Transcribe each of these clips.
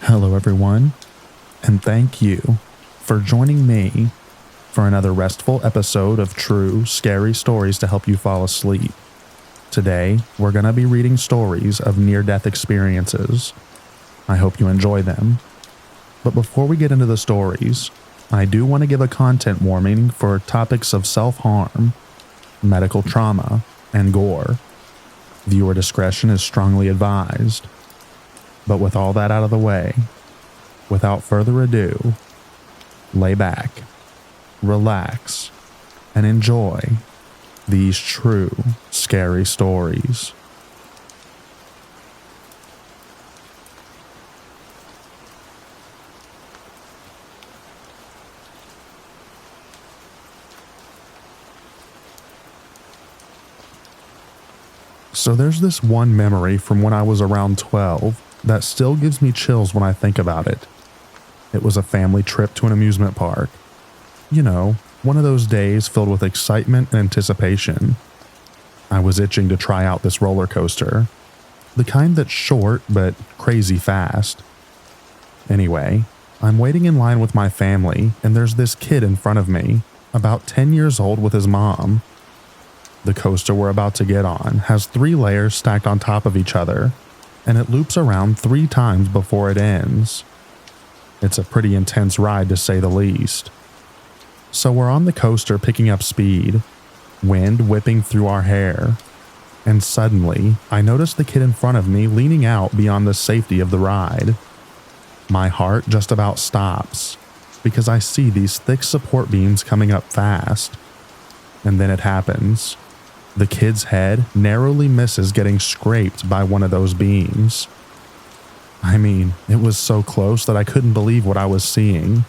Hello, everyone, and thank you for joining me for another restful episode of true, scary stories to help you fall asleep. Today, we're going to be reading stories of near-death experiences. I hope you enjoy them. But before we get into the stories, I do want to give a content warning for topics of self-harm, medical trauma, and gore. Viewer discretion is strongly advised. But with all that out of the way, without further ado, lay back, relax, and enjoy these true, scary stories. So there's this one memory from when I was around 12 that still gives me chills when I think about it. It was a family trip to an amusement park. You know, one of those days filled with excitement and anticipation. I was itching to try out this roller coaster, the kind that's short but crazy fast. Anyway, I'm waiting in line with my family, and there's this kid in front of me, about 10 years old, with his mom. The coaster we're about to get on has 3 layers stacked on top of each other, and it loops around 3 times before it ends. It's a pretty intense ride, to say the least. So we're on the coaster picking up speed, wind whipping through our hair, and suddenly I notice the kid in front of me leaning out beyond the safety of the ride. My heart just about stops because I see these thick support beams coming up fast. And then it happens. The kid's head narrowly misses getting scraped by one of those beams. I mean, it was so close that I couldn't believe what I was seeing.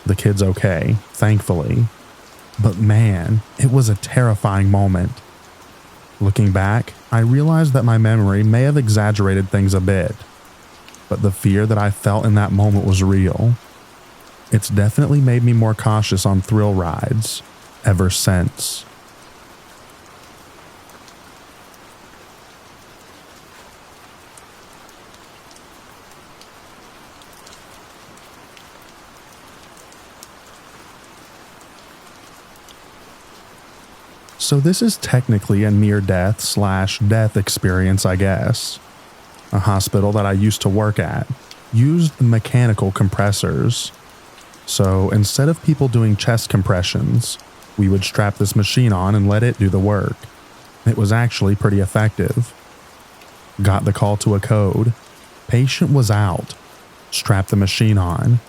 The kid's okay, thankfully. But man, it was a terrifying moment. Looking back, I realized that my memory may have exaggerated things a bit, but the fear that I felt in that moment was real. It's definitely made me more cautious on thrill rides ever since. So this is technically a near-death/death experience, I guess. A hospital that I used to work at used mechanical compressors. So instead of people doing chest compressions, we would strap this machine on and let it do the work. It was actually pretty effective. Got the call to a code. Patient was out. Strap the machine on.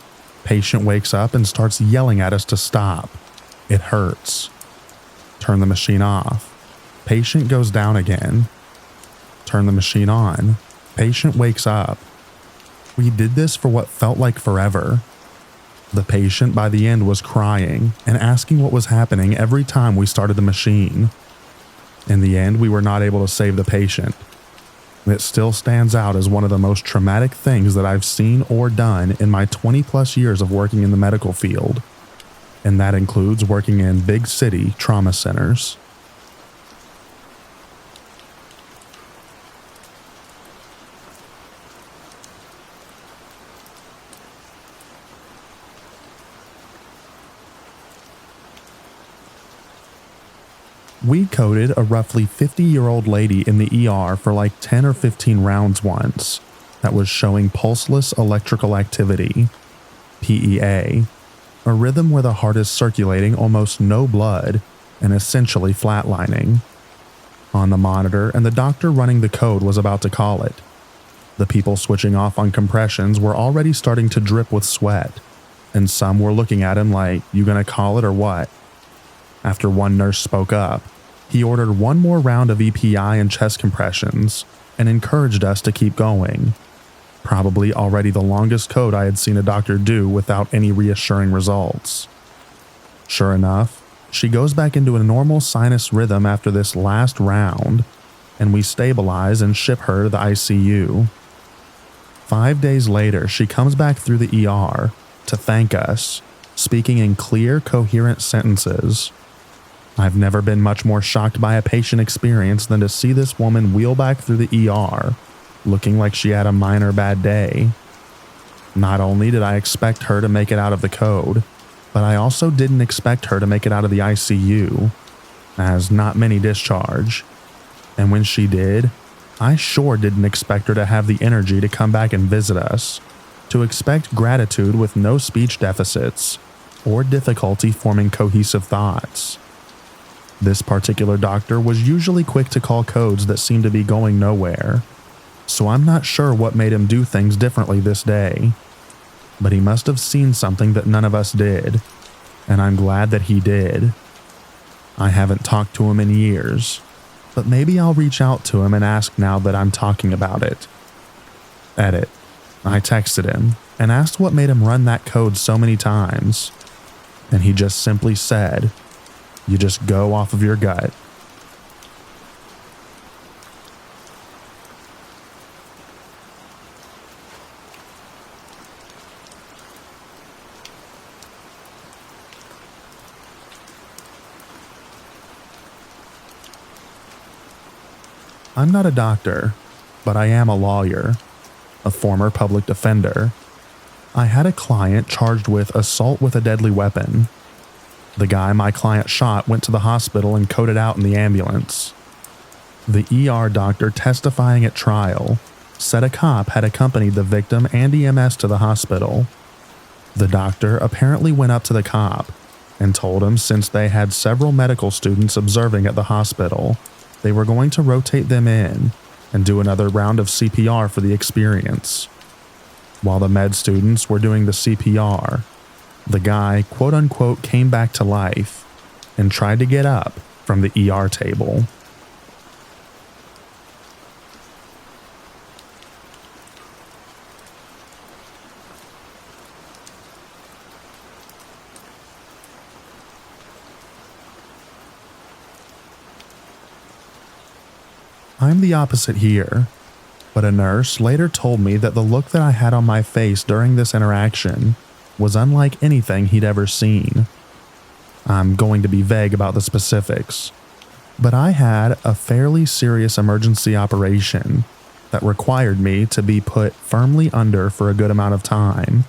Patient wakes up and starts yelling at us to stop. It hurts. Turn the machine off. Patient goes down again. Turn the machine on. Patient wakes up. We did this for what felt like forever. The patient by the end was crying and asking what was happening every time we started the machine. In the end, we were not able to save the patient. It still stands out as one of the most traumatic things that I've seen or done in my 20+ years of working in the medical field. And that includes working in big city trauma centers. We coded a roughly 50-year-old lady in the ER for like 10 or 15 rounds once that was showing pulseless electrical activity, PEA, a rhythm where the heart is circulating almost no blood and essentially flatlining. On the monitor, and the doctor running the code was about to call it. The people switching off on compressions were already starting to drip with sweat, and some were looking at him like, "You gonna call it or what?" After one nurse spoke up, he ordered one more round of EPI and chest compressions and encouraged us to keep going. Probably already the longest code I had seen a doctor do without any reassuring results. Sure enough, she goes back into a normal sinus rhythm after this last round, and we stabilize and ship her to the ICU. 5 days later, she comes back through the ER to thank us, speaking in clear, coherent sentences. I've never been much more shocked by a patient experience than to see this woman wheel back through the ER, looking like she had a minor bad day, Not only did I expect her to make it out of the code, but I also didn't expect her to make it out of the ICU, as not many discharge. And when she did, I sure didn't expect her to have the energy to come back and visit us, to expect gratitude with no speech deficits, or difficulty forming cohesive thoughts. This particular doctor was usually quick to call codes that seemed to be going nowhere, so I'm not sure what made him do things differently this day. But he must have seen something that none of us did, and I'm glad that he did. I haven't talked to him in years, but maybe I'll reach out to him and ask now that I'm talking about it. Edit. I texted him and asked what made him run that code so many times, and he just simply said, "You just go off of your gut." I'm not a doctor, but I am a lawyer, a former public defender. I had a client charged with assault with a deadly weapon. The guy my client shot went to the hospital and coded out in the ambulance. The ER doctor testifying at trial said a cop had accompanied the victim and EMS to the hospital. The doctor apparently went up to the cop and told him since they had several medical students observing at the hospital, they were going to rotate them in and do another round of CPR for the experience. While the med students were doing the CPR, the guy quote-unquote came back to life and tried to get up from the ER table. I'm the opposite here, but a nurse later told me that the look that I had on my face during this interaction was unlike anything he'd ever seen. I'm going to be vague about the specifics, but I had a fairly serious emergency operation that required me to be put firmly under for a good amount of time.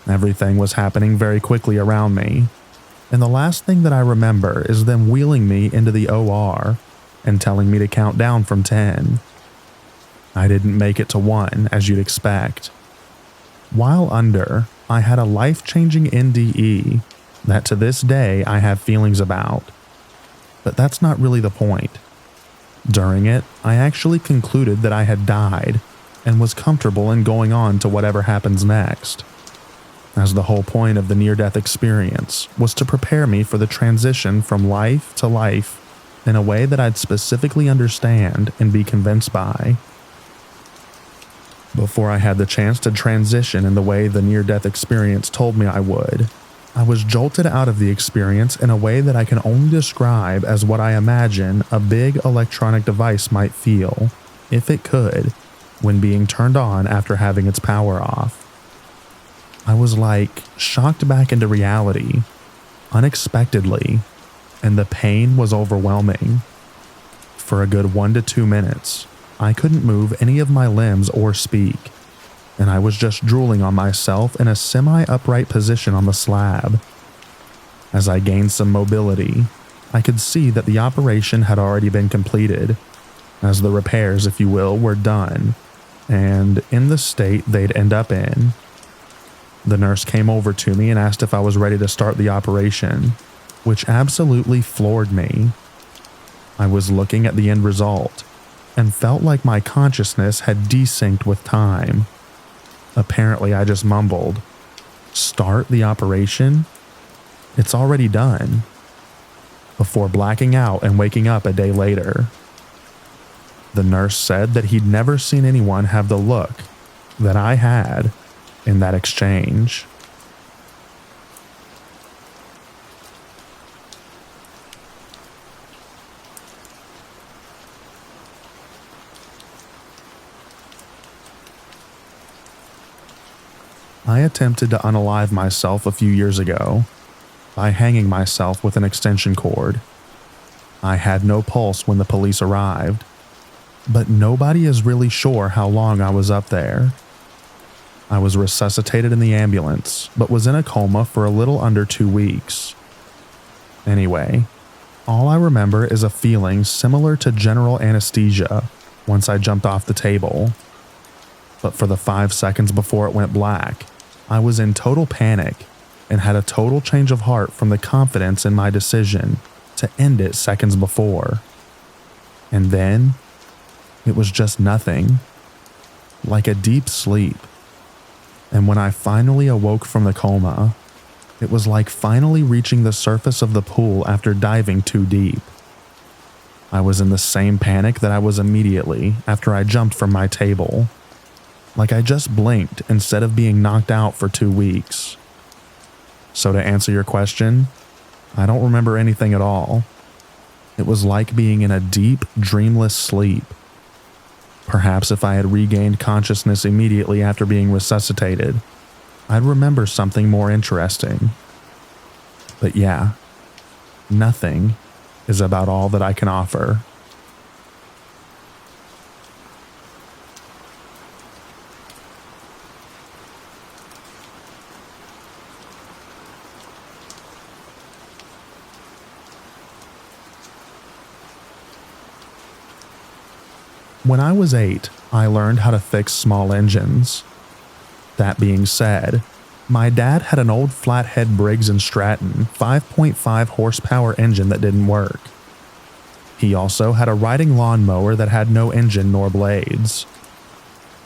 Everything was happening very quickly around me, and the last thing that I remember is them wheeling me into the OR and telling me to count down from 10. I didn't make it to 1, as you'd expect. While under, I had a life-changing NDE that to this day I have feelings about. But that's not really the point. During it, I actually concluded that I had died and was comfortable in going on to whatever happens next, as the whole point of the near-death experience was to prepare me for the transition from life to life in a way that I'd specifically understand and be convinced by. Before I had the chance to transition in the way the near-death experience told me I would, I was jolted out of the experience in a way that I can only describe as what I imagine a big electronic device might feel, if it could, when being turned on after having its power off. I was like shocked back into reality, unexpectedly, and the pain was overwhelming. For a good 1 to 2 minutes, I couldn't move any of my limbs or speak, and I was just drooling on myself in a semi-upright position on the slab. As I gained some mobility, I could see that the operation had already been completed, as the repairs, if you will, were done, and in the state they'd end up in. The nurse came over to me and asked if I was ready to start the operation, which absolutely floored me. I was looking at the end result and felt like my consciousness had desynced with time. Apparently, I just mumbled, "Start the operation? It's already done," before blacking out and waking up a day later. The nurse said that he'd never seen anyone have the look that I had in that exchange. I attempted to unalive myself a few years ago by hanging myself with an extension cord. I had no pulse when the police arrived, but nobody is really sure how long I was up there. I was resuscitated in the ambulance, but was in a coma for a little under 2 weeks. Anyway, all I remember is a feeling similar to general anesthesia once I jumped off the table. But for the 5 seconds before it went black, I was in total panic and had a total change of heart from the confidence in my decision to end it seconds before. And then, it was just nothing, like a deep sleep. And when I finally awoke from the coma, it was like finally reaching the surface of the pool after diving too deep. I was in the same panic that I was immediately after I jumped from my table. Like I just blinked instead of being knocked out for 2 weeks. So to answer your question, I don't remember anything at all. It was like being in a deep, dreamless sleep. Perhaps if I had regained consciousness immediately after being resuscitated, I'd remember something more interesting. But yeah, nothing is about all that I can offer. When I was 8, I learned how to fix small engines. That being said, my dad had an old flathead Briggs & Stratton 5.5 horsepower engine that didn't work. He also had a riding lawnmower that had no engine nor blades.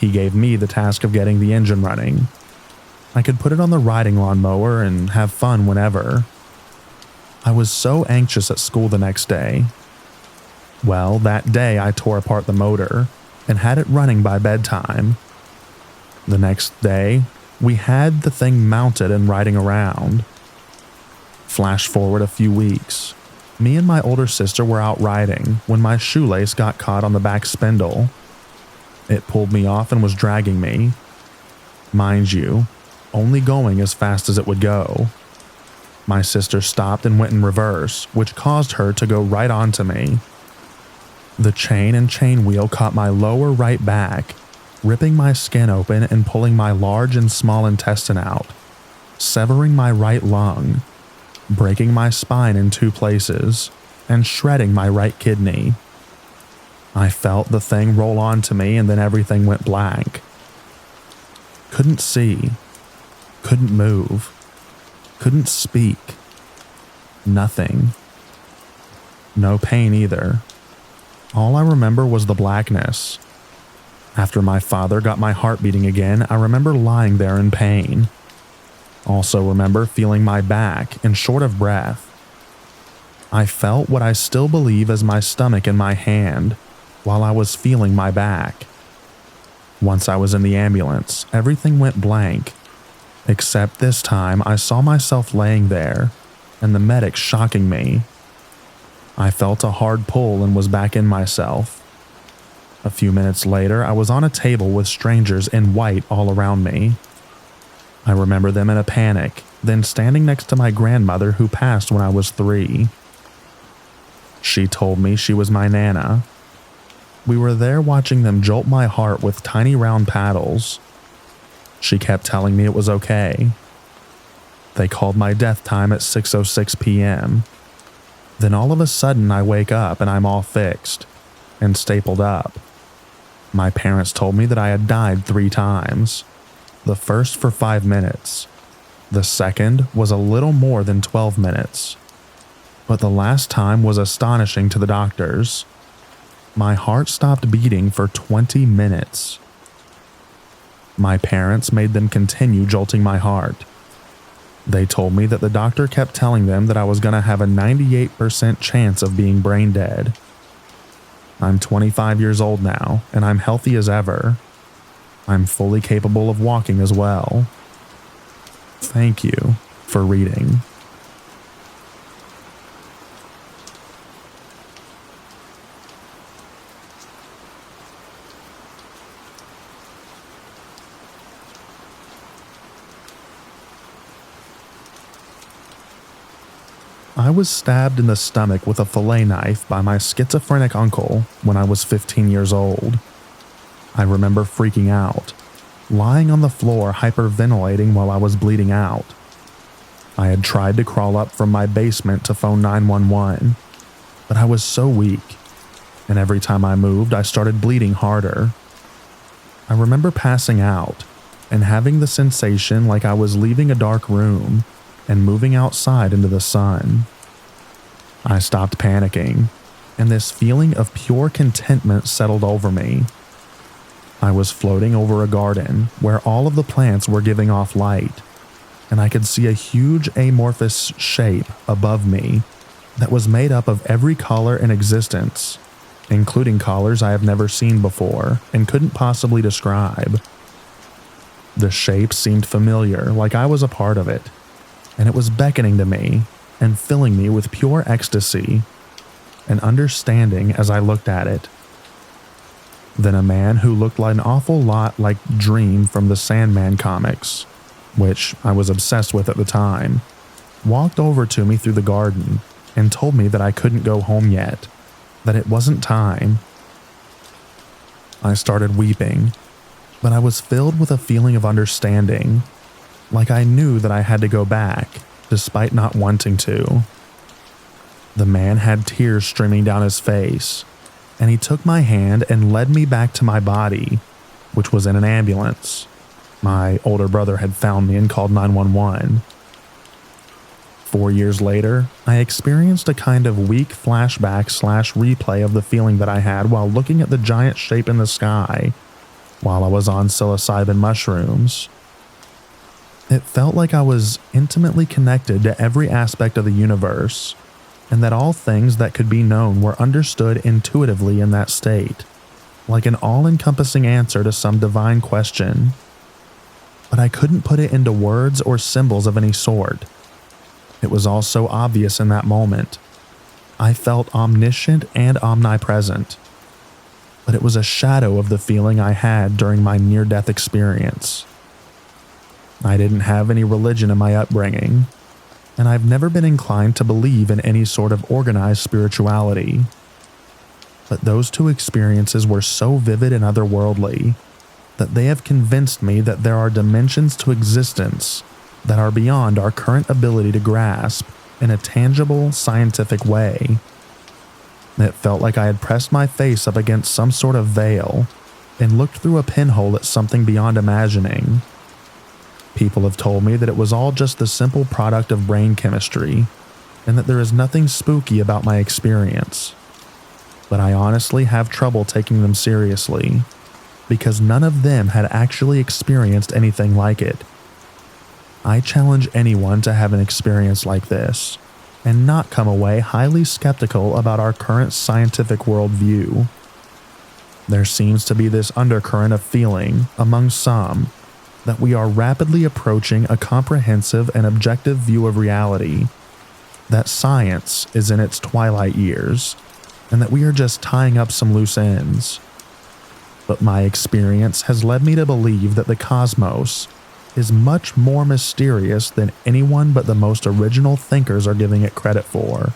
He gave me the task of getting the engine running. I could put it on the riding lawnmower and have fun whenever. I was so anxious at school the next day. Well, that day I tore apart the motor and had it running by bedtime. The next day, we had the thing mounted and riding around. Flash forward a few weeks. Me and my older sister were out riding when my shoelace got caught on the back spindle. It pulled me off and was dragging me. Mind you, only going as fast as it would go. My sister stopped and went in reverse, which caused her to go right onto me. The chain and chain wheel caught my lower right back, ripping my skin open and pulling my large and small intestine out, severing my right lung, breaking my spine in 2 places, and shredding my right kidney. I felt the thing roll onto me and then everything went blank. Couldn't see, couldn't move, couldn't speak, nothing. No pain either. All I remember was the blackness. After my father got my heart beating again, I remember lying there in pain. Also remember feeling my back and short of breath. I felt what I still believe as my stomach in my hand while I was feeling my back. Once I was in the ambulance, everything went blank, except this time I saw myself laying there and the medic shocking me. I felt a hard pull and was back in myself. A few minutes later, I was on a table with strangers in white all around me. I remember them in a panic, then standing next to my grandmother who passed when I was 3. She told me she was my Nana. We were there watching them jolt my heart with tiny round paddles. She kept telling me it was okay. They called my death time at 6:06 p.m. Then all of a sudden I wake up and I'm all fixed and stapled up. My parents told me that I had died 3 times. The first for 5 minutes. The second was a little more than 12 minutes. But the last time was astonishing to the doctors. My heart stopped beating for 20 minutes. My parents made them continue jolting my heart. They told me that the doctor kept telling them that I was going to have a 98% chance of being brain dead. I'm 25 years old now, and I'm healthy as ever. I'm fully capable of walking as well. Thank you for reading. I was stabbed in the stomach with a fillet knife by my schizophrenic uncle when I was 15 years old. I remember freaking out, lying on the floor hyperventilating while I was bleeding out. I had tried to crawl up from my basement to phone 911, but I was so weak, and every time I moved, I started bleeding harder. I remember passing out and having the sensation like I was leaving a dark room and moving outside into the sun. I stopped panicking, and this feeling of pure contentment settled over me. I was floating over a garden where all of the plants were giving off light, and I could see a huge amorphous shape above me that was made up of every color in existence, including colors I have never seen before and couldn't possibly describe. The shape seemed familiar, like I was a part of it, and it was beckoning to me and filling me with pure ecstasy and understanding as I looked at it. Then a man who looked like an awful lot like Dream from the Sandman comics, which I was obsessed with at the time, walked over to me through the garden and told me that I couldn't go home yet, that it wasn't time. I started weeping, but I was filled with a feeling of understanding, like I knew that I had to go back, despite not wanting to. The man had tears streaming down his face, and he took my hand and led me back to my body, which was in an ambulance. My older brother had found me and called 911. 4 years later, I experienced a kind of weak flashback/replay of the feeling that I had while looking at the giant shape in the sky while I was on psilocybin mushrooms. It felt like I was intimately connected to every aspect of the universe, and that all things that could be known were understood intuitively in that state, like an all-encompassing answer to some divine question. But I couldn't put it into words or symbols of any sort. It was all so obvious in that moment. I felt omniscient and omnipresent, but it was a shadow of the feeling I had during my near-death experience. I didn't have any religion in my upbringing, and I've never been inclined to believe in any sort of organized spirituality. But those two experiences were so vivid and otherworldly that they have convinced me that there are dimensions to existence that are beyond our current ability to grasp in a tangible, scientific way. It felt like I had pressed my face up against some sort of veil and looked through a pinhole at something beyond imagining. People have told me that it was all just the simple product of brain chemistry, and that there is nothing spooky about my experience. But I honestly have trouble taking them seriously, because none of them had actually experienced anything like it. I challenge anyone to have an experience like this, and not come away highly skeptical about our current scientific worldview. There seems to be this undercurrent of feeling among some that we are rapidly approaching a comprehensive and objective view of reality, that science is in its twilight years, and that we are just tying up some loose ends. But my experience has led me to believe that the cosmos is much more mysterious than anyone but the most original thinkers are giving it credit for.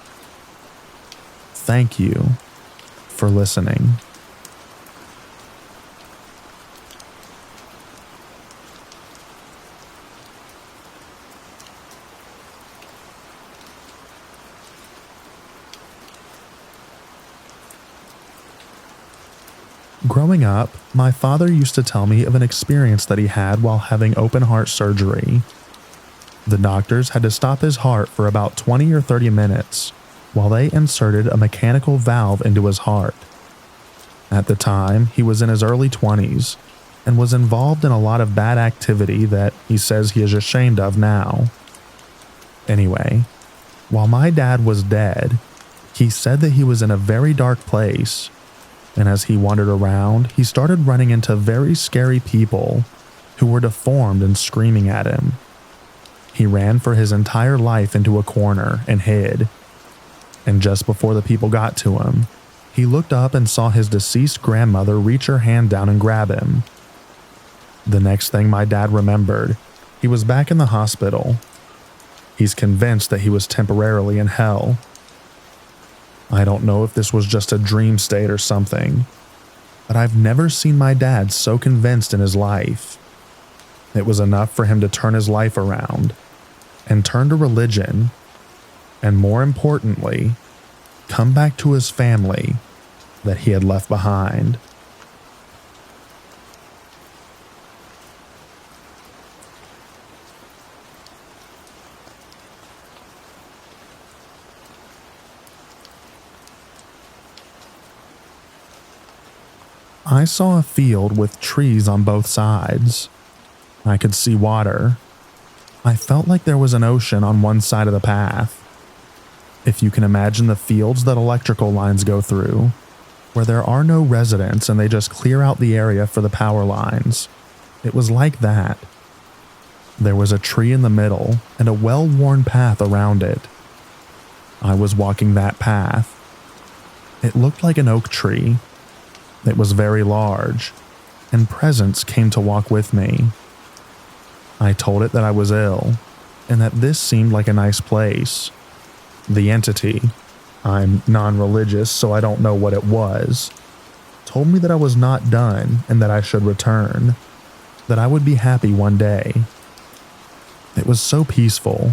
Thank you for listening. Growing up, my father used to tell me of an experience that he had while having open heart surgery. The doctors had to stop his heart for about 20 or 30 minutes while they inserted a mechanical valve into his heart. At the time, he was in his early 20s and was involved in a lot of bad activity that he says he is ashamed of now. Anyway, while my dad was dead, he said that he was in a very dark place, and as he wandered around, he started running into very scary people who were deformed and screaming at him. He ran for his entire life into a corner and hid. And just before the people got to him, he looked up and saw his deceased grandmother reach her hand down and grab him. The next thing my dad remembered, he was back in the hospital. He's convinced that he was temporarily in hell. I don't know if this was just a dream state or something, but I've never seen my dad so convinced in his life. It was enough for him to turn his life around and turn to religion, and more importantly, come back to his family that he had left behind. I saw a field with trees on both sides. I could see water. I felt like there was an ocean on one side of the path. If you can imagine the fields that electrical lines go through, where there are no residents and they just clear out the area for the power lines, it was like that. There was a tree in the middle and a well-worn path around it. I was walking that path. It looked like an oak tree. It was very large, and presence came to walk with me. I told it that I was ill, and that this seemed like a nice place. The entity, I'm non-religious so I don't know what it was, told me that I was not done and that I should return, that I would be happy one day. It was so peaceful,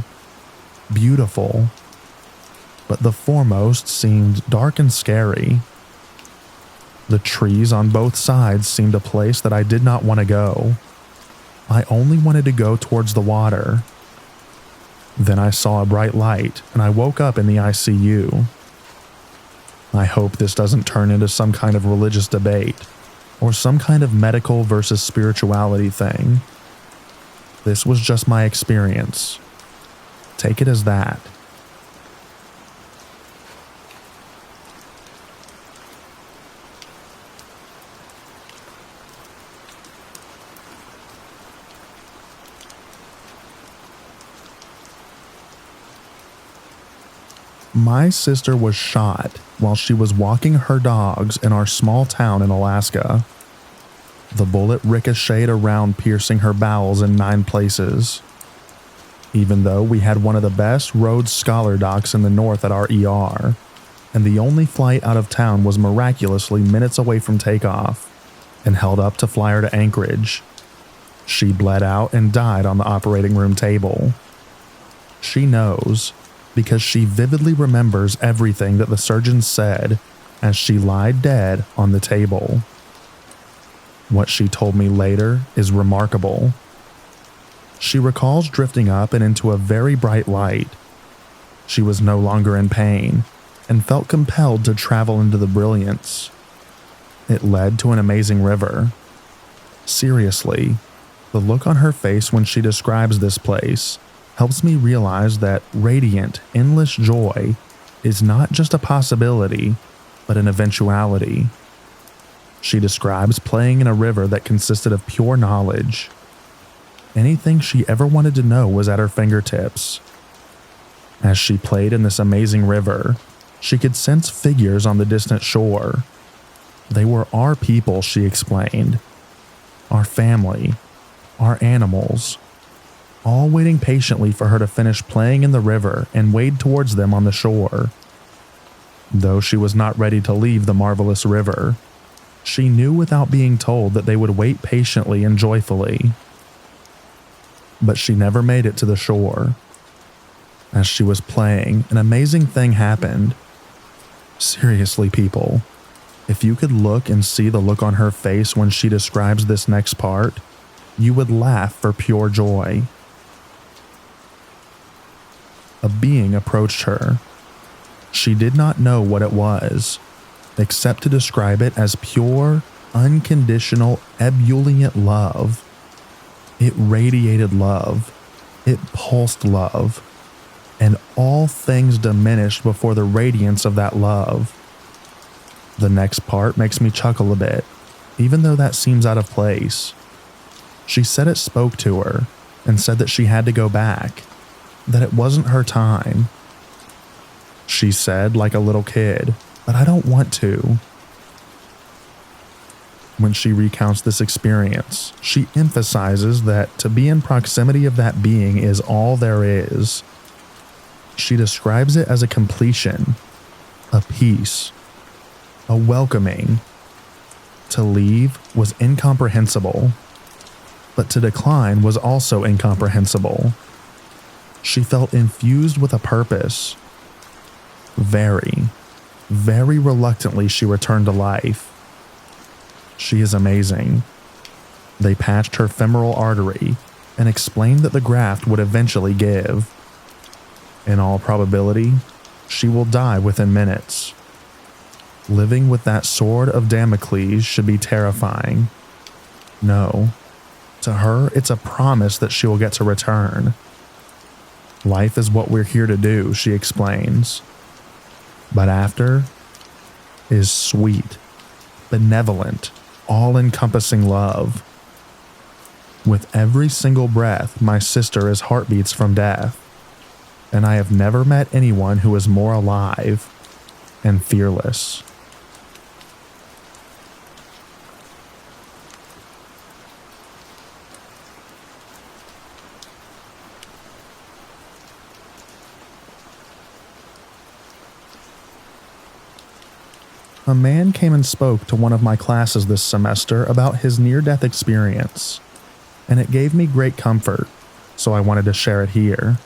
beautiful, but the foremost seemed dark and scary. The trees on both sides seemed a place that I did not want to go. I only wanted to go towards the water. Then I saw a bright light and I woke up in the ICU. I hope this doesn't turn into some kind of religious debate or some kind of medical versus spirituality thing. This was just my experience. Take it as that. My sister was shot while she was walking her dogs in our small town in Alaska. The bullet ricocheted around, piercing her bowels in 9 places. Even though we had one of the best Rhodes Scholar docs in the north at our ER, and the only flight out of town was miraculously minutes away from takeoff and held up to fly her to Anchorage, she bled out and died on the operating room table. She knows, because she vividly remembers everything that the surgeons said as she lied dead on the table. What she told me later is remarkable. She recalls drifting up and into a very bright light. She was no longer in pain and felt compelled to travel into the brilliance. It led to an amazing river. Seriously, the look on her face when she describes this place helps me realize that radiant, endless joy is not just a possibility, but an eventuality. She describes playing in a river that consisted of pure knowledge. Anything she ever wanted to know was at her fingertips. As she played in this amazing river, she could sense figures on the distant shore. They were our people, she explained. Our family, our animals, all waiting patiently for her to finish playing in the river and wade towards them on the shore. Though she was not ready to leave the marvelous river, she knew without being told that they would wait patiently and joyfully. But she never made it to the shore. As she was playing, an amazing thing happened. Seriously, people, if you could look and see the look on her face when she describes this next part, you would laugh for pure joy. A being approached her. She did not know what it was, except to describe it as pure, unconditional, ebullient love. It radiated love. It pulsed love. And all things diminished before the radiance of that love. The next part makes me chuckle a bit, even though that seems out of place. She said it spoke to her and said that she had to go back, that it wasn't her time. She said, like a little kid, but I don't want to. When she recounts this experience, she emphasizes that to be in proximity of that being is all there is. She describes it as a completion, a peace, a welcoming. To leave was incomprehensible. but to decline was also incomprehensible. She felt infused with a purpose. Very, very reluctantly, she returned to life. She is amazing. They patched her femoral artery and explained that the graft would eventually give. In all probability, she will die within minutes. Living with that sword of Damocles should be terrifying. No, to her, it's a promise that she will get to return. Life is what we're here to do, she explains. But after is sweet, benevolent, all-encompassing love. With every single breath, my sister is heartbeats from death, and I have never met anyone who is more alive and fearless. A man came and spoke to one of my classes this semester about his near-death experience, and it gave me great comfort, so I wanted to share it here.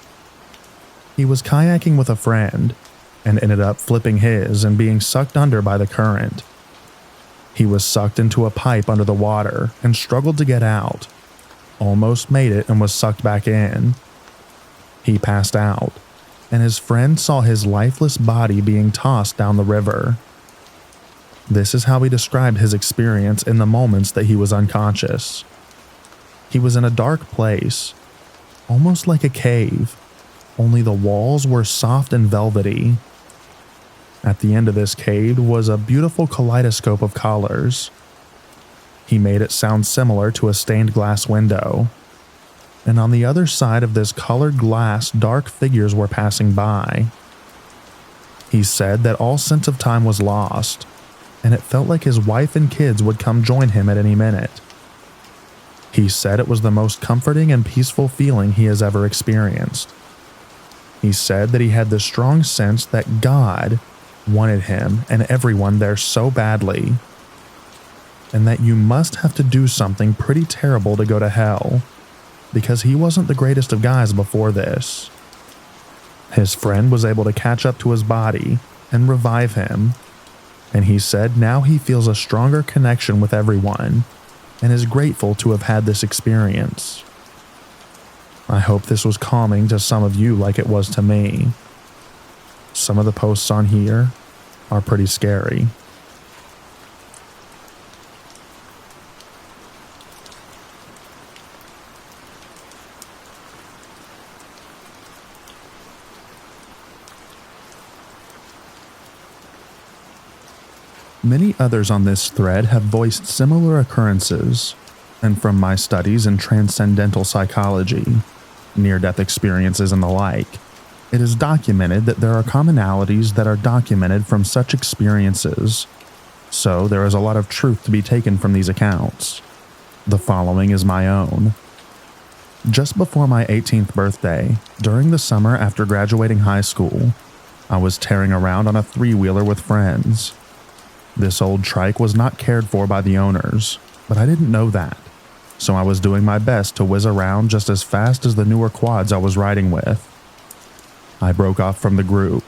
He was kayaking with a friend, and ended up flipping his and being sucked under by the current. He was sucked into a pipe under the water and struggled to get out, almost made it and was sucked back in. He passed out, and his friend saw his lifeless body being tossed down the river. This is how he described his experience in the moments that he was unconscious. He was in a dark place, almost like a cave, only the walls were soft and velvety. At the end of this cave was a beautiful kaleidoscope of colors. He made it sound similar to a stained glass window. And on the other side of this colored glass, dark figures were passing by. He said that all sense of time was lost, and it felt like his wife and kids would come join him at any minute. He said it was the most comforting and peaceful feeling he has ever experienced. He said that he had the strong sense that God wanted him and everyone there so badly, and that you must have to do something pretty terrible to go to hell, because he wasn't the greatest of guys before this. His friend was able to catch up to his body and revive him, and he said now he feels a stronger connection with everyone and is grateful to have had this experience. I hope this was calming to some of you like it was to me. Some of the posts on here are pretty scary. Many others on this thread have voiced similar occurrences, and from my studies in transcendental psychology, near-death experiences and the like, it is documented that there are commonalities that are documented from such experiences, so there is a lot of truth to be taken from these accounts. The following is my own. Just before my 18th birthday, during the summer after graduating high school, I was tearing around on a three-wheeler with friends. This old trike was not cared for by the owners, but I didn't know that, so I was doing my best to whiz around just as fast as the newer quads I was riding with. I broke off from the group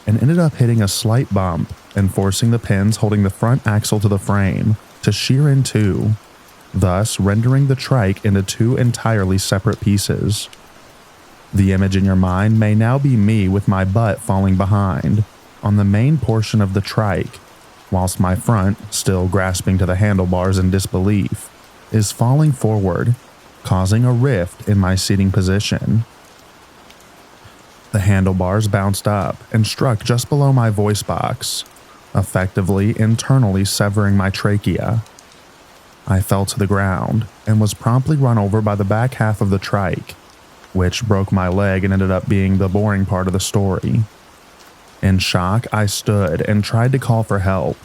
and ended up hitting a slight bump and forcing the pins holding the front axle to the frame to shear in two, thus rendering the trike into two entirely separate pieces. The image in your mind may now be me with my butt falling behind on the main portion of the trike, whilst my front, still grasping to the handlebars in disbelief, is falling forward, causing a rift in my seating position. The handlebars bounced up and struck just below my voice box, effectively internally severing my trachea. I fell to the ground and was promptly run over by the back half of the trike, which broke my leg and ended up being the boring part of the story. In shock, I stood and tried to call for help,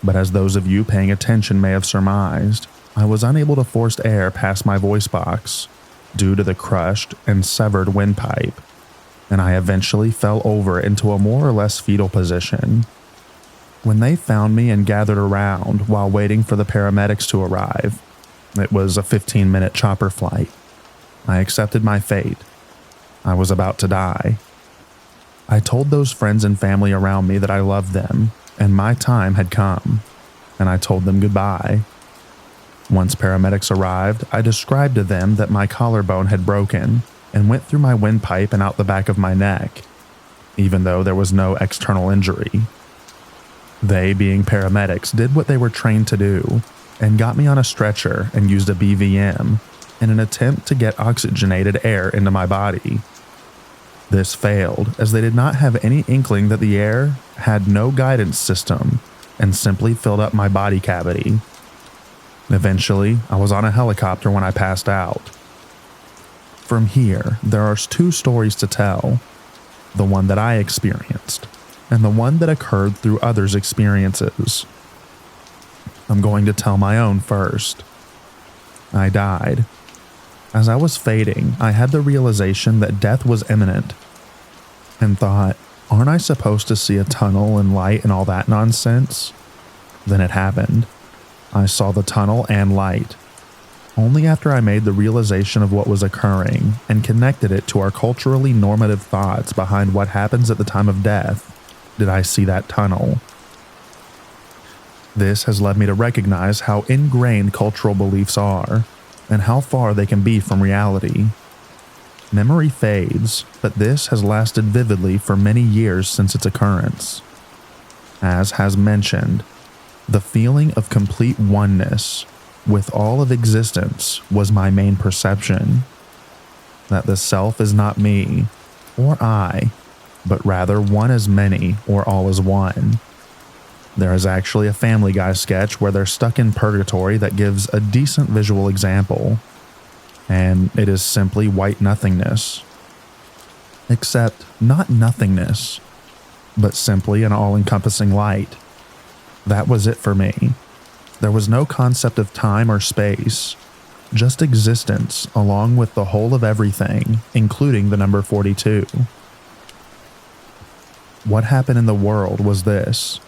but as those of you paying attention may have surmised, I was unable to force air past my voice box due to the crushed and severed windpipe, and I eventually fell over into a more or less fetal position. When they found me and gathered around while waiting for the paramedics to arrive, It was a 15-minute chopper flight. I accepted my fate. I was about to die. I told those friends and family around me that I loved them and my time had come, and I told them goodbye. Once paramedics arrived, I described to them that my collarbone had broken and went through my windpipe and out the back of my neck, even though there was no external injury. They, being paramedics, did what they were trained to do and got me on a stretcher and used a BVM in an attempt to get oxygenated air into my body. This failed as they did not have any inkling that the air had no guidance system and simply filled up my body cavity. Eventually, I was on a helicopter when I passed out. From here, there are two stories to tell, the one that I experienced and the one that occurred through others' experiences. I'm going to tell my own first. I died. As I was fading, I had the realization that death was imminent and thought, aren't I supposed to see a tunnel and light and all that nonsense? Then it happened. I saw the tunnel and light. Only after I made the realization of what was occurring and connected it to our culturally normative thoughts behind what happens at the time of death did I see that tunnel. This has led me to recognize how ingrained cultural beliefs are and how far they can be from reality. Memory fades, but this has lasted vividly for many years since its occurrence. As has mentioned, the feeling of complete oneness with all of existence was my main perception. That the self is not me or I, but rather one as many or all as one. There is actually a Family Guy sketch where they're stuck in purgatory that gives a decent visual example, and it is simply white nothingness. Except not nothingness, but simply an all-encompassing light. That was it for me. There was no concept of time or space, just existence along with the whole of everything, including the number 42. What happened in the world was this.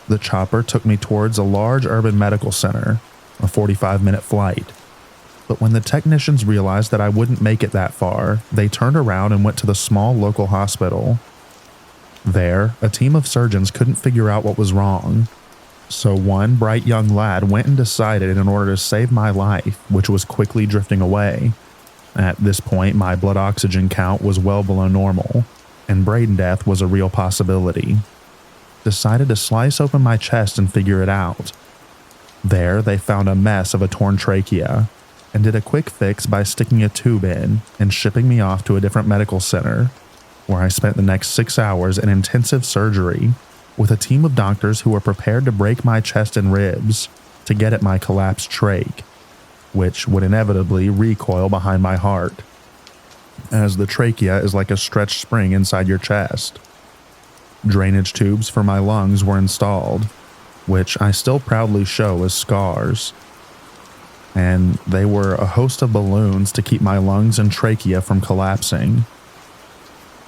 The chopper took me towards a large urban medical center, a 45-minute flight. But when the technicians realized that I wouldn't make it that far, they turned around and went to the small local hospital. There, a team of surgeons couldn't figure out what was wrong. So one bright young lad went and decided in order to save my life, which was quickly drifting away. At this point, my blood oxygen count was well below normal, and brain death was a real possibility. Decided to slice open my chest and figure it out. There, they found a mess of a torn trachea and did a quick fix by sticking a tube in and shipping me off to a different medical center, where I spent the next 6 hours in intensive surgery with a team of doctors who were prepared to break my chest and ribs to get at my collapsed trach, which would inevitably recoil behind my heart, as the trachea is like a stretched spring inside your chest. Drainage tubes for my lungs were installed, which I still proudly show as scars. And they were a host of balloons to keep my lungs and trachea from collapsing.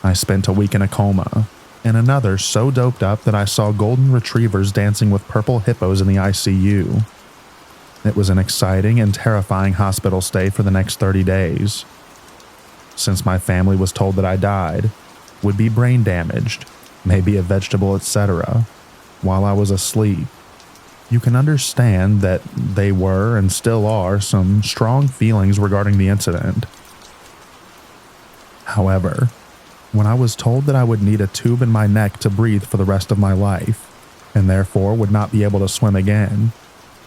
I spent a week in a coma, and another so doped up that I saw golden retrievers dancing with purple hippos in the ICU. It was an exciting and terrifying hospital stay for the next 30 days. Since my family was told that I died, would be brain damaged, maybe a vegetable, etc., while I was asleep, you can understand that they were and still are some strong feelings regarding the incident. However, when I was told that I would need a tube in my neck to breathe for the rest of my life, and therefore would not be able to swim again,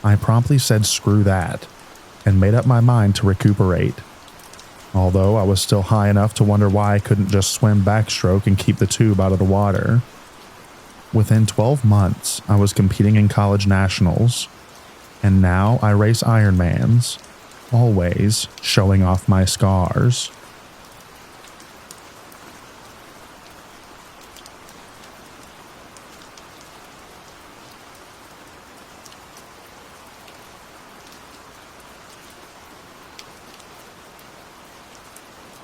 I promptly said screw that, and made up my mind to recuperate. Although I was still high enough to wonder why I couldn't just swim backstroke and keep the tube out of the water. Within 12 months, I was competing in college nationals, and now I race Ironmans, always showing off my scars.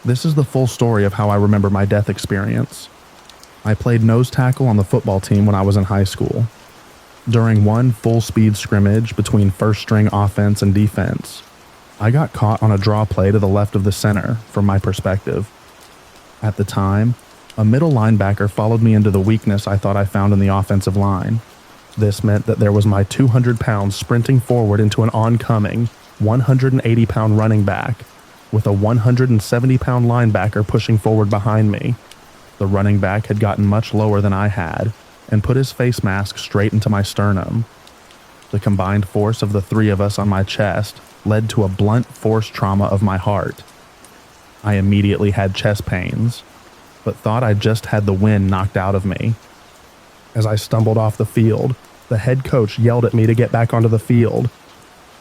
This is the full story of how I remember my death experience. I played nose tackle on the football team when I was in high school. During one full-speed scrimmage between first-string offense and defense, I got caught on a draw play to the left of the center, from my perspective. At the time, a middle linebacker followed me into the weakness I thought I found in the offensive line. This meant that there was my 200 pounds sprinting forward into an oncoming, 180-pound running back, with a 170-pound linebacker pushing forward behind me. The running back had gotten much lower than I had, and put his face mask straight into my sternum. The combined force of the three of us on my chest led to a blunt force trauma of my heart. I immediately had chest pains, but thought I just had the wind knocked out of me. As I stumbled off the field, the head coach yelled at me to get back onto the field.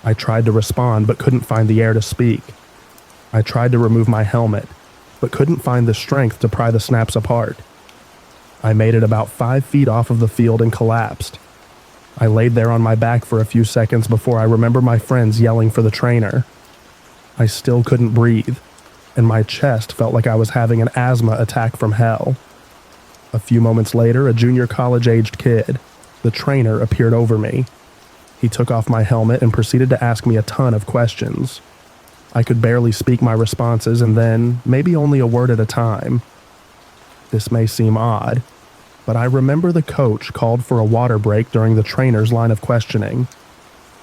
I tried to respond but couldn't find the air to speak. I tried to remove my helmet, but couldn't find the strength to pry the snaps apart. I made it about 5 feet off of the field and collapsed. I laid there on my back for a few seconds before I remember my friends yelling for the trainer. I still couldn't breathe, and my chest felt like I was having an asthma attack from hell. A few moments later, a junior college-aged kid, the trainer, appeared over me. He took off my helmet and proceeded to ask me a ton of questions. I could barely speak my responses, and then maybe only a word at a time. This may seem odd, but I remember the coach called for a water break during the trainer's line of questioning.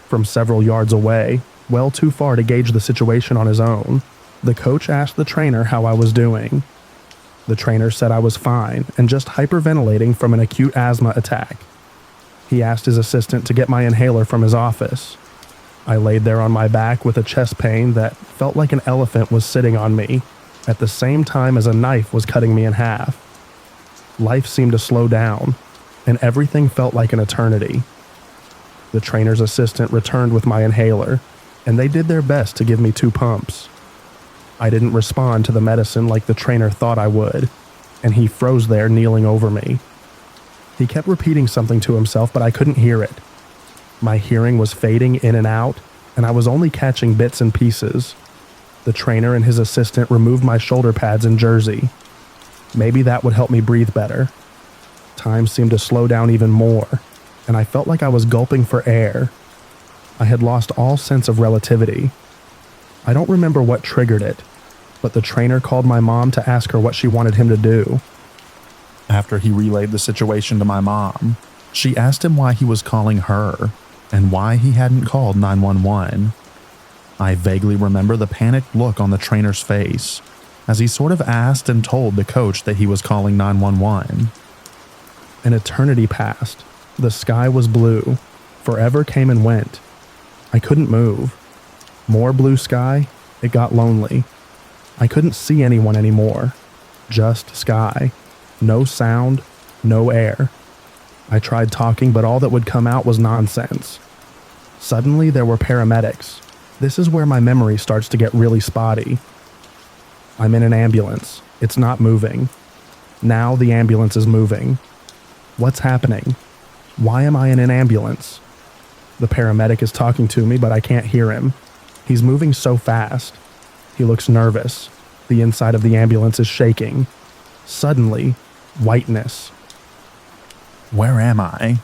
From several yards away, well too far to gauge the situation on his own, the coach asked the trainer how I was doing. The trainer said I was fine and just hyperventilating from an acute asthma attack. He asked his assistant to get my inhaler from his office. I laid there on my back with a chest pain that felt like an elephant was sitting on me, at the same time as a knife was cutting me in half. Life seemed to slow down, and everything felt like an eternity. The trainer's assistant returned with my inhaler, and they did their best to give me 2 pumps. I didn't respond to the medicine like the trainer thought I would, and he froze there kneeling over me. He kept repeating something to himself, but I couldn't hear it. My hearing was fading in and out, and I was only catching bits and pieces. The trainer and his assistant removed my shoulder pads and jersey. Maybe that would help me breathe better. Time seemed to slow down even more, and I felt like I was gulping for air. I had lost all sense of relativity. I don't remember what triggered it, but the trainer called my mom to ask her what she wanted him to do. After he relayed the situation to my mom, she asked him why he was calling her and why he hadn't called 911. I vaguely remember the panicked look on the trainer's face as he sort of asked and told the coach that he was calling 911. An eternity passed. The sky was blue. Forever came and went. I couldn't move. More blue sky. It got lonely. I couldn't see anyone anymore. Just sky. No sound. No air. I tried talking, but all that would come out was nonsense. Suddenly, there were paramedics. This is where my memory starts to get really spotty. I'm in an ambulance. It's not moving. Now the ambulance is moving. What's happening? Why am I in an ambulance? The paramedic is talking to me, but I can't hear him. He's moving so fast. He looks nervous. The inside of the ambulance is shaking. Suddenly, whiteness. Where am I?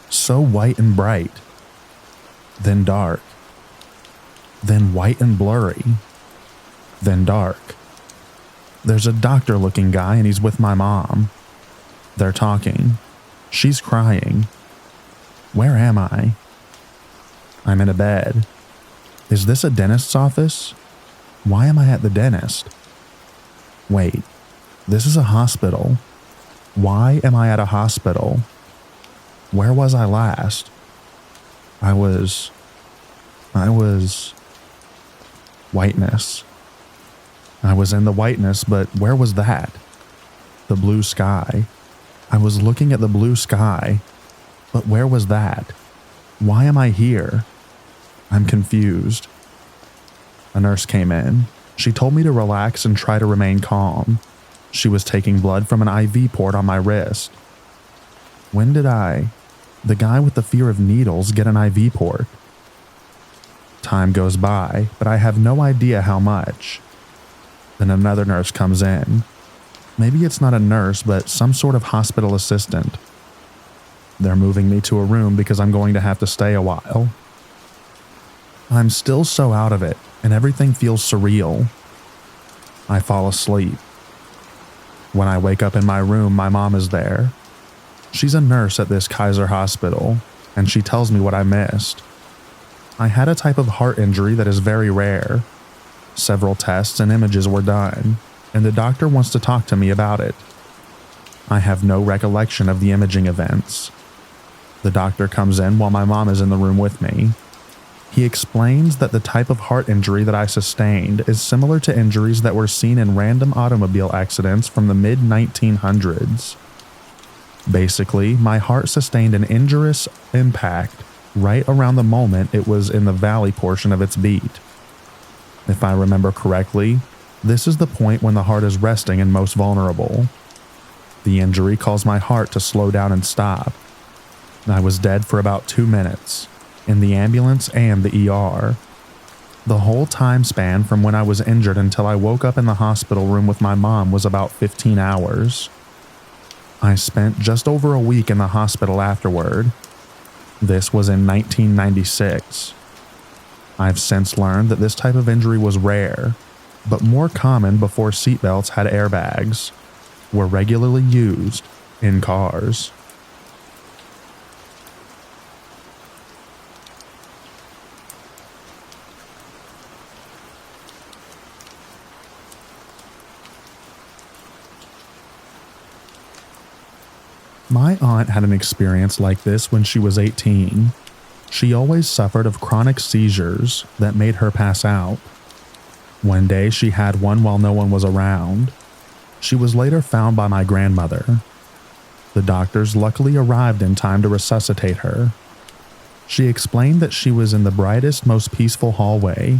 So white and bright. Then dark. Then white and blurry. Then dark. There's a doctor-looking guy and he's with my mom. They're talking. She's crying. Where am I? I'm in a bed. Is this a dentist's office? Why am I at the dentist? Wait, this is a hospital. Why am I at a hospital? Where was I last? I was... Whiteness. I was in the whiteness, but where was that? The blue sky. I was looking at the blue sky, but where was that? Why am I here? I'm confused. A nurse came in. She told me to relax and try to remain calm. She was taking blood from an IV port on my wrist. When did the guy with the fear of needles, get an IV port? Time goes by, but I have no idea how much. Then another nurse comes in. Maybe it's not a nurse, but some sort of hospital assistant. They're moving me to a room because I'm going to have to stay a while. I'm still so out of it, and everything feels surreal. I fall asleep. When I wake up in my room, my mom is there. She's a nurse at this Kaiser hospital, and she tells me what I missed. I had a type of heart injury that is very rare. Several tests and images were done, and the doctor wants to talk to me about it. I have no recollection of the imaging events. The doctor comes in while my mom is in the room with me. He explains that the type of heart injury that I sustained is similar to injuries that were seen in random automobile accidents from the mid-1900s. Basically, my heart sustained an injurious impact right around the moment it was in the valley portion of its beat. If I remember correctly, this is the point when the heart is resting and most vulnerable. The injury caused my heart to slow down and stop. I was dead for about 2 minutes, in the ambulance and the ER. The whole time span from when I was injured until I woke up in the hospital room with my mom was about 15 hours. I spent just over a week in the hospital afterward. This was in 1996. I've since learned that this type of injury was rare, but more common before seatbelts had airbags, were regularly used in cars. My aunt had an experience like this when she was 18. She always suffered of chronic seizures that made her pass out. One day she had one while no one was around. She was later found by my grandmother. The doctors luckily arrived in time to resuscitate her. She explained that she was in the brightest, most peaceful hallway.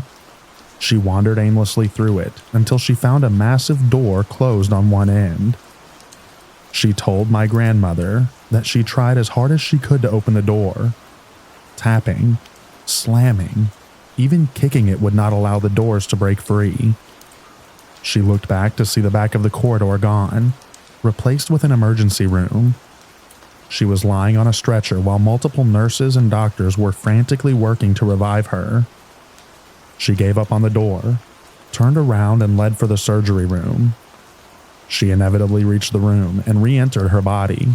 She wandered aimlessly through it until she found a massive door closed on one end. She told my grandmother that she tried as hard as she could to open the door. Tapping, slamming, even kicking it would not allow the doors to break free. She looked back to see the back of the corridor gone, replaced with an emergency room. She was lying on a stretcher while multiple nurses and doctors were frantically working to revive her. She gave up on the door, turned around and led for the surgery room. She inevitably reached the room and re-entered her body.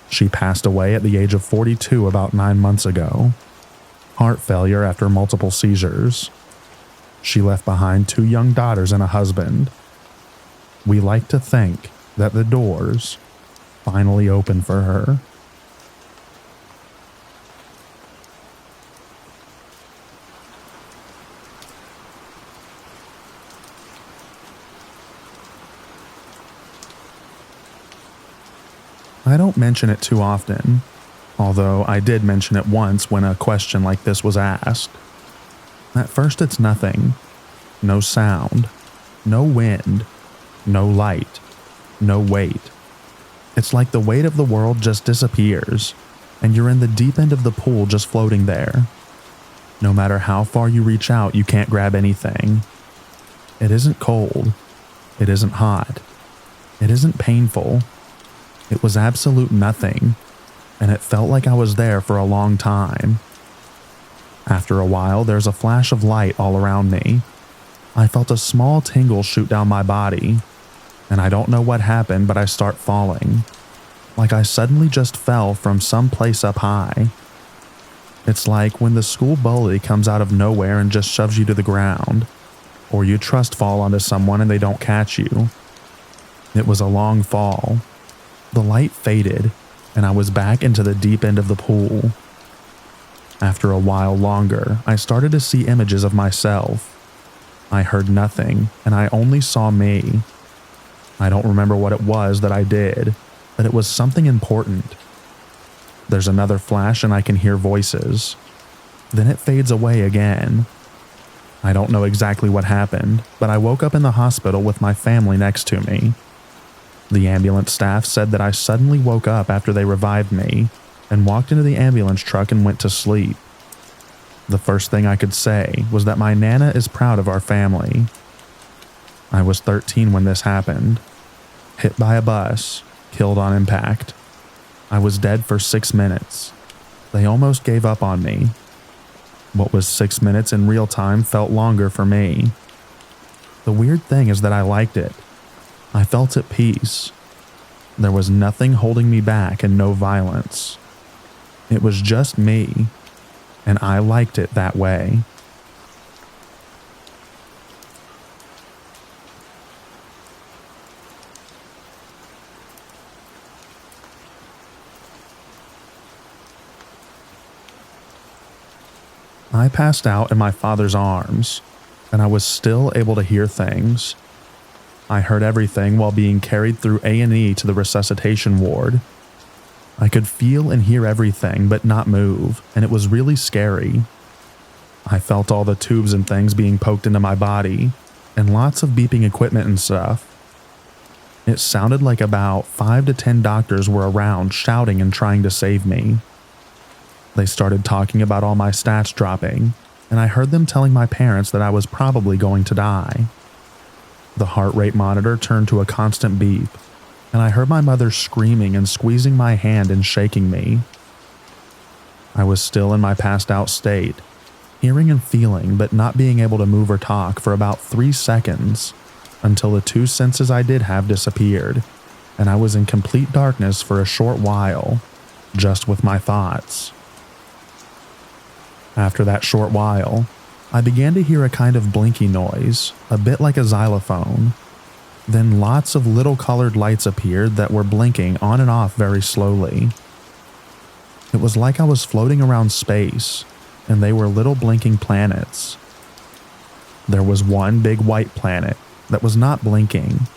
She passed away at the age of 42 about 9 months ago. Heart failure after multiple seizures. She left behind 2 young daughters and a husband. We like to think that the doors finally opened for her. I don't mention it too often, although I did mention it once when a question like this was asked. At first it's nothing. No sound, no wind, no light, no weight. It's like the weight of the world just disappears, and you're in the deep end of the pool just floating there. No matter how far you reach out, you can't grab anything. It isn't cold. It isn't hot. It isn't painful. It was absolute nothing, and it felt like I was there for a long time. After a while, there's a flash of light all around me. I felt a small tingle shoot down my body, and I don't know what happened, but I start falling. Like I suddenly just fell from some place up high. It's like when the school bully comes out of nowhere and just shoves you to the ground, or you trust fall onto someone and they don't catch you. It was a long fall. The light faded, and I was back into the deep end of the pool. After a while longer, I started to see images of myself. I heard nothing, and I only saw me. I don't remember what it was that I did, but it was something important. There's another flash and I can hear voices. Then it fades away again. I don't know exactly what happened, but I woke up in the hospital with my family next to me. The ambulance staff said that I suddenly woke up after they revived me and walked into the ambulance truck and went to sleep. The first thing I could say was that my Nana is proud of our family. I was 13 when this happened. Hit by a bus, killed on impact. I was dead for 6 minutes. They almost gave up on me. What was 6 minutes in real time felt longer for me. The weird thing is that I liked it. I felt at peace. There was nothing holding me back and no violence. It was just me, and I liked it that way. I passed out in my father's arms, and I was still able to hear things. I heard everything while being carried through A&E to the resuscitation ward. I could feel and hear everything but not move, and it was really scary. I felt all the tubes and things being poked into my body, and lots of beeping equipment and stuff. It sounded like about 5 to 10 doctors were around shouting and trying to save me. They started talking about all my stats dropping, and I heard them telling my parents that I was probably going to die. The heart rate monitor turned to a constant beep, and I heard my mother screaming and squeezing my hand and shaking me. I was still in my passed out state, hearing and feeling but not being able to move or talk for about 3 seconds, until the 2 senses I did have disappeared, and I was in complete darkness for a short while, just with my thoughts. After that short while, I began to hear a kind of blinky noise, a bit like a xylophone. Then lots of little colored lights appeared that were blinking on and off very slowly. It was like I was floating around space, and they were little blinking planets. There was one big white planet that was not blinking,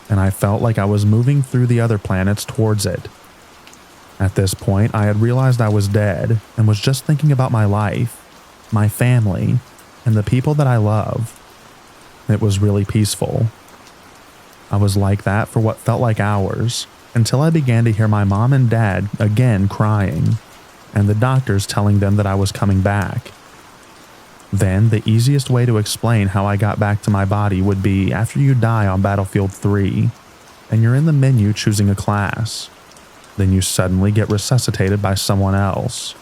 and I felt like I was moving through the other planets towards it. At this point, I had realized I was dead and was just thinking about my life, my family, and the people that I love. It was really peaceful. I was like that for what felt like hours, until I began to hear my mom and dad again crying, and the doctors telling them that I was coming back. Then, the easiest way to explain how I got back to my body would be after you die on Battlefield 3, and you're in the menu choosing a class. Then you suddenly get resuscitated by someone else.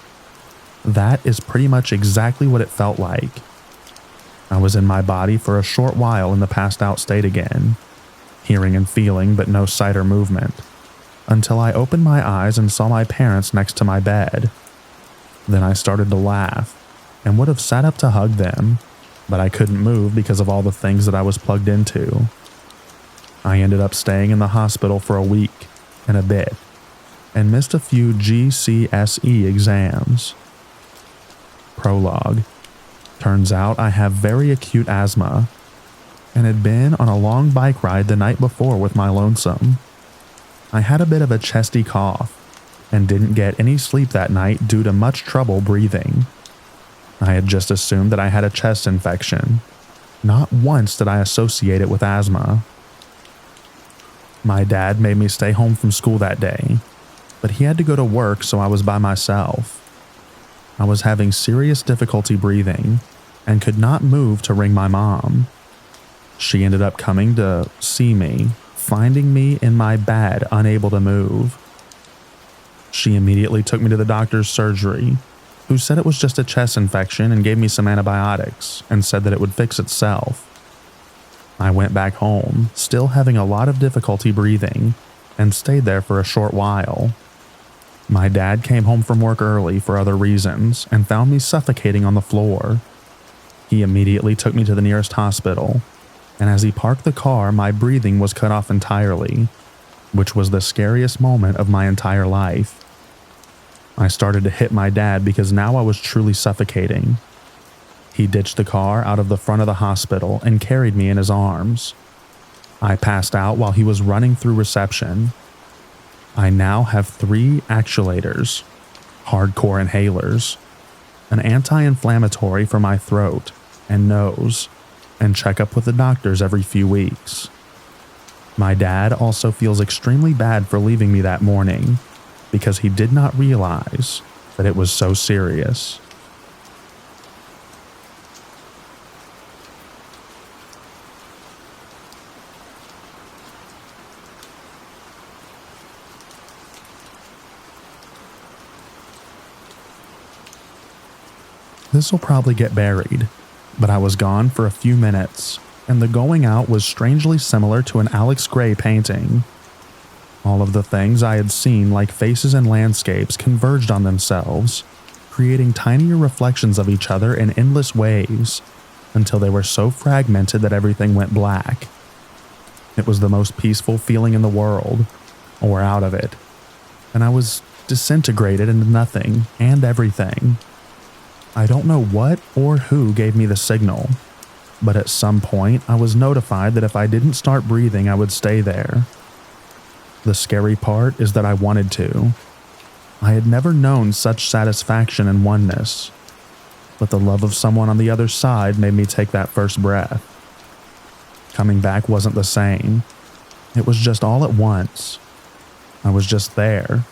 That is pretty much exactly what it felt like. I was in my body for a short while in the passed out state again, hearing and feeling but no sight or movement, until I opened my eyes and saw my parents next to my bed. Then I started to laugh, and would have sat up to hug them, but I couldn't move because of all the things that I was plugged into. I ended up staying in the hospital for a week and a bit, and missed a few GCSE exams. Prologue. Turns out I have very acute asthma, and had been on a long bike ride the night before with my lonesome. I had a bit of a chesty cough, and didn't get any sleep that night due to much trouble breathing. I had just assumed that I had a chest infection. Not once did I associate it with asthma. My dad made me stay home from school that day, but he had to go to work, so I was by myself. I was having serious difficulty breathing and could not move to ring my mom. She ended up coming to see me, finding me in my bed unable to move. She immediately took me to the doctor's surgery, who said it was just a chest infection and gave me some antibiotics and said that it would fix itself. I went back home, still having a lot of difficulty breathing, and stayed there for a short while. My dad came home from work early for other reasons and found me suffocating on the floor. He immediately took me to the nearest hospital, and as he parked the car, my breathing was cut off entirely, which was the scariest moment of my entire life. I started to hit my dad because now I was truly suffocating. He ditched the car out of the front of the hospital and carried me in his arms. I passed out while he was running through reception. I now have 3 actuators, hardcore inhalers, an anti-inflammatory for my throat and nose, and check up with the doctors every few weeks. My dad also feels extremely bad for leaving me that morning because he did not realize that it was so serious. This'll probably get buried, but I was gone for a few minutes, and the going out was strangely similar to an Alex Gray painting. All of the things I had seen, like faces and landscapes, converged on themselves, creating tinier reflections of each other in endless ways, until they were so fragmented that everything went black. It was the most peaceful feeling in the world, or out of it, and I was disintegrated into nothing and everything. I don't know what or who gave me the signal, but at some point I was notified that if I didn't start breathing, I would stay there. The scary part is that I wanted to. I had never known such satisfaction and oneness, but the love of someone on the other side made me take that first breath. Coming back wasn't the same. It was just all at once. I was just there,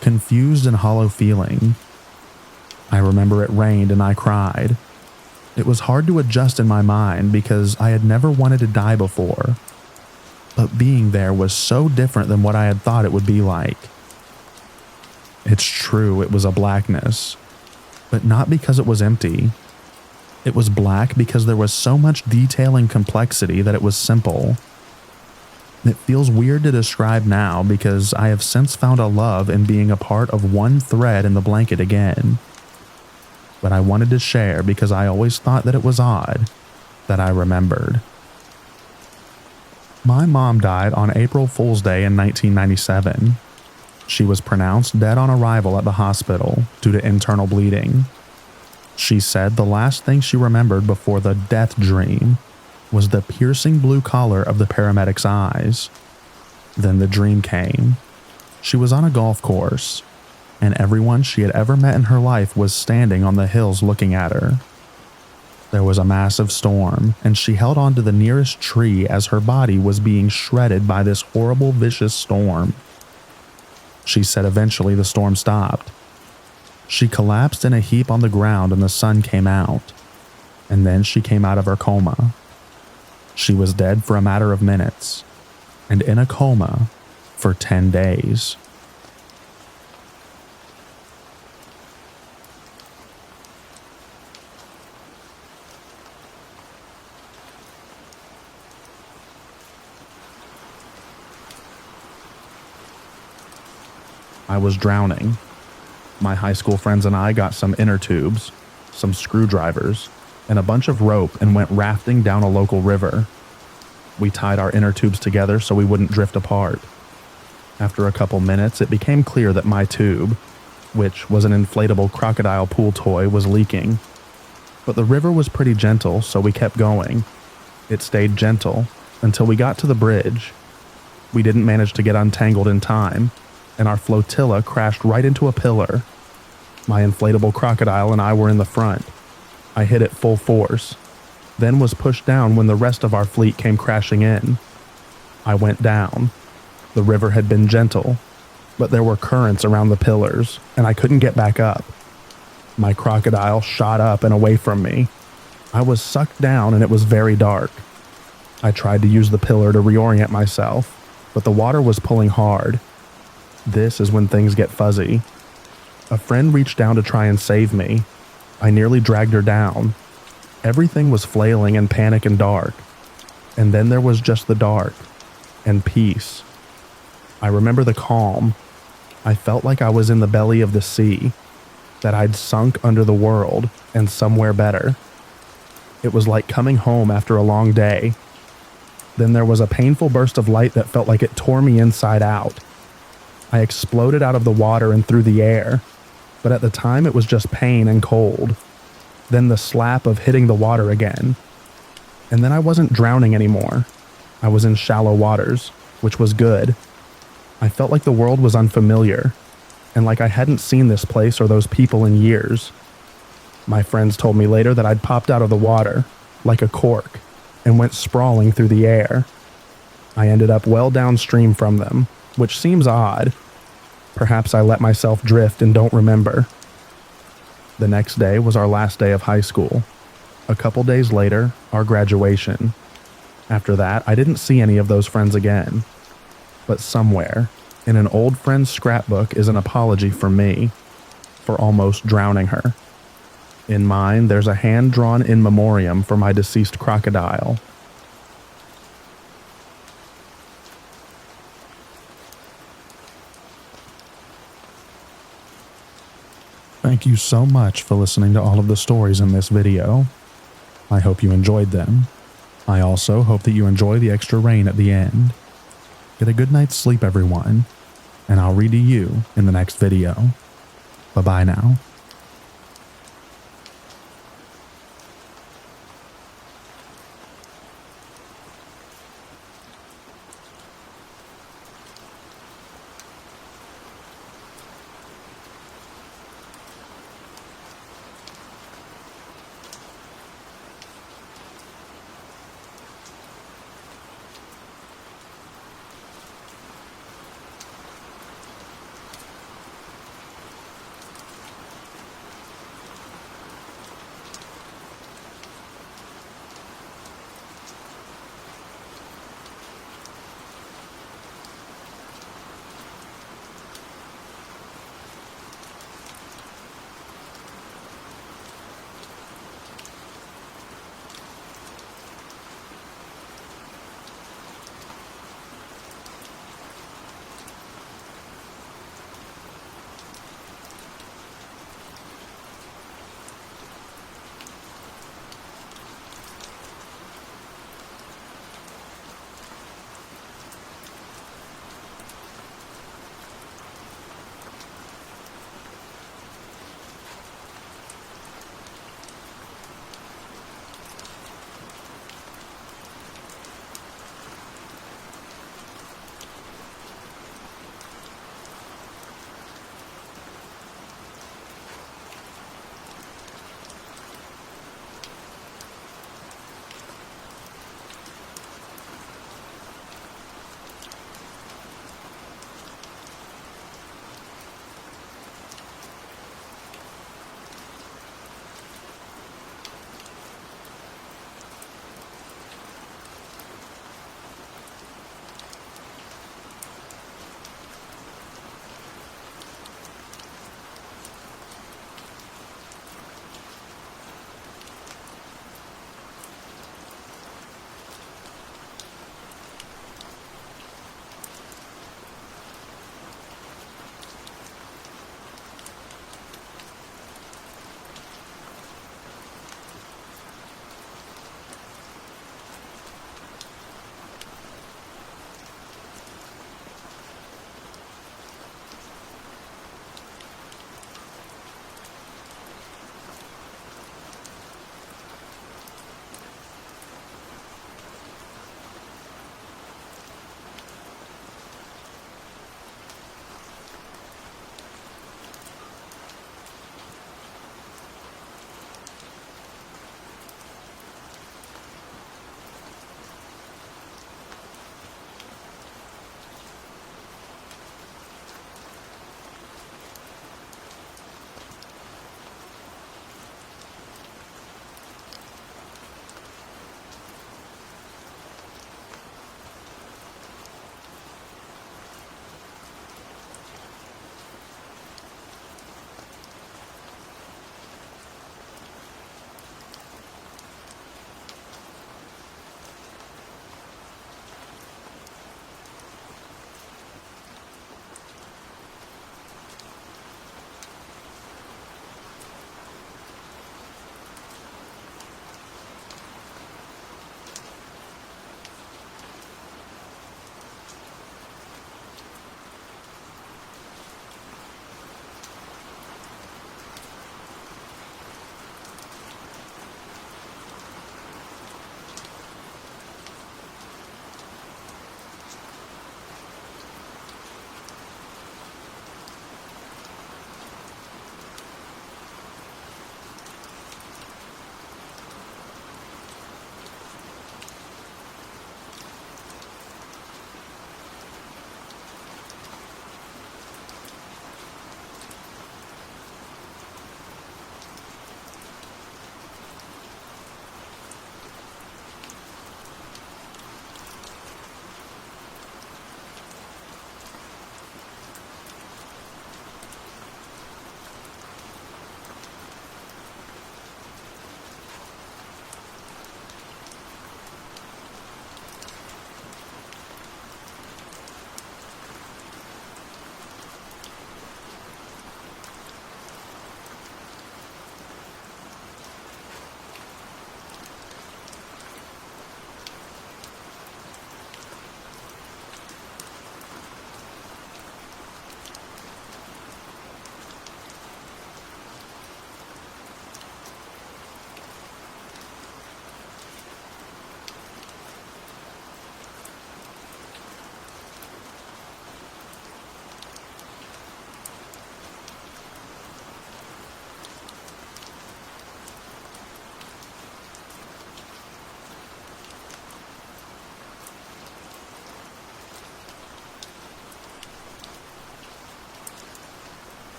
confused and hollow feeling. I remember it rained and I cried. It was hard to adjust in my mind because I had never wanted to die before. But being there was so different than what I had thought it would be like. It's true, it was a blackness, but not because it was empty. It was black because there was so much detail and complexity that it was simple. It feels weird to describe now because I have since found a love in being a part of one thread in the blanket again. But I wanted to share because I always thought that it was odd that I remembered. My mom died on April Fool's Day in 1997. She was pronounced dead on arrival at the hospital due to internal bleeding. She said the last thing she remembered before the death dream was the piercing blue color of the paramedic's eyes. Then the dream came. She was on a golf course, and everyone she had ever met in her life was standing on the hills looking at her. There was a massive storm, and she held on to the nearest tree as her body was being shredded by this horrible, vicious storm. She said eventually the storm stopped. She collapsed in a heap on the ground and the sun came out, and then she came out of her coma. She was dead for a matter of minutes, and in a coma for 10 days. I was drowning. My high school friends and I got some inner tubes, some screwdrivers, and a bunch of rope and went rafting down a local river. We tied our inner tubes together so we wouldn't drift apart. After a couple minutes, it became clear that my tube, which was an inflatable crocodile pool toy, was leaking. But the river was pretty gentle, so we kept going. It stayed gentle until we got to the bridge. We didn't manage to get untangled in time, and our flotilla crashed right into a pillar. My inflatable crocodile and I were in the front. I hit it full force, then was pushed down when the rest of our fleet came crashing in. I went down. The river had been gentle, but there were currents around the pillars, and I couldn't get back up. My crocodile shot up and away from me. I was sucked down and it was very dark. I tried to use the pillar to reorient myself, but the water was pulling hard. This is when things get fuzzy. A friend reached down to try and save me. I nearly dragged her down. Everything was flailing and panic and dark. And then there was just the dark and peace. I remember the calm. I felt like I was in the belly of the sea, that I'd sunk under the world and somewhere better. It was like coming home after a long day. Then there was a painful burst of light that felt like it tore me inside out. I exploded out of the water and through the air, but at the time it was just pain and cold. Then the slap of hitting the water again. And then I wasn't drowning anymore. I was in shallow waters, which was good. I felt like the world was unfamiliar, and like I hadn't seen this place or those people in years. My friends told me later that I'd popped out of the water, like a cork, and went sprawling through the air. I ended up well downstream from them, which seems odd. Perhaps I let myself drift and don't remember. The next day was our last day of high school. A couple days later, our graduation. After that, I didn't see any of those friends again. But somewhere, in an old friend's scrapbook is an apology for me, for almost drowning her. In mine, there's a hand-drawn in memoriam for my deceased crocodile. Thank you so much for listening to all of the stories in this video. I hope you enjoyed them. I also hope that you enjoy the extra rain at the end. Get a good night's sleep, everyone, and I'll read to you in the next video. Bye-bye now.